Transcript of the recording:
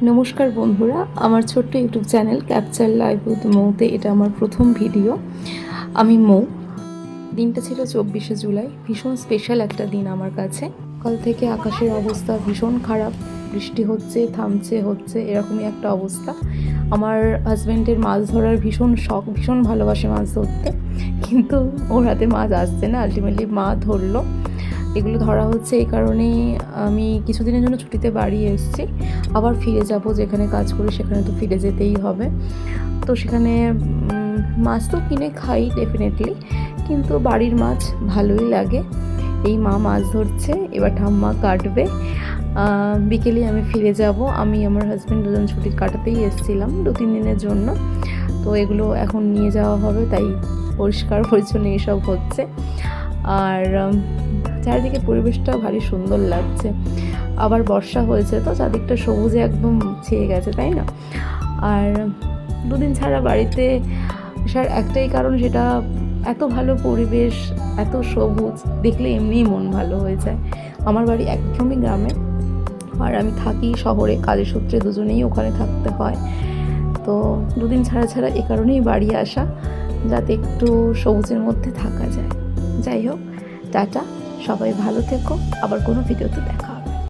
নমস্কার বন্ধুরা, আমার ছোট্ট YouTube channel capture live with মৌতে এটা আমার প্রথম ভিডিও। আমি মৌ। দিনটা ছিল 24শে জুলাই, ভীষণ স্পেশাল একটা দিন আমার কাছে। সকাল থেকে আকাশের অবস্থা ভীষণ খারাপ, বৃষ্টি হচ্ছে থামছে হচ্ছে এরকমই একটা অবস্থা। আমার হাজব্যান্ডের মাছ ধরার ভীষণ শখ, ভীষণ ভালোবাসে মাছ ধরতে, কিন্তু ওর হাতে মাছ আসছে না। আলটিমেটলি মা ধরলো। এগুলো ধরা হচ্ছে এই কারণেই আমি কিছুদিনের জন্য ছুটিতে বাড়ি এসেছি, আবার ফিরে যাব। যেখানে কাজ করি সেখানে তো ফিরে যেতেই হবে। তো সেখানে মাছ তো কিনে খাই ডেফিনেটলি, কিন্তু বাড়ির মাছ ভালোই লাগে। এই মা মাছ ধরছে, এবার ঠাম্মা কাটবে। বিকেলে আমি ফিরে যাব। আমি আমার হাজব্যান্ড দুজন ছুটি কাটাতেই এসেছিলাম 2-3 দিনের জন্য। তো এগুলো এখন নিয়ে যাওয়া হবে, তাই পরিষ্কার পরিচ্ছন্ন এইসব হচ্ছে। আর চারিদিকে পরিবেশটা ভারী সুন্দর লাগছে। আবার বর্ষা হয়েছে তো চারদিকটা সবুজে একদম ছেয়ে গেছে, তাই না? আর দুদিন ছাড়া বাড়িতে আসার একটাই কারণ, সেটা এত ভালো পরিবেশ, এত সবুজ দেখলে এমনিই মন ভালো হয়ে যায়। আমার বাড়ি একদমই গ্রামে, আর আমি থাকি শহরে, কাজের সূত্রে দুজনেই ওখানে থাকতে হয়। তো দুদিন ছাড়া ছাড়া এ কারণেই বাড়ি আসা, যাতে একটু সবুজের মধ্যে থাকা যায়। যাই হোক, টাটা, সবাই ভালো থেকো, আবার কোনো ভিডিওতে দেখা।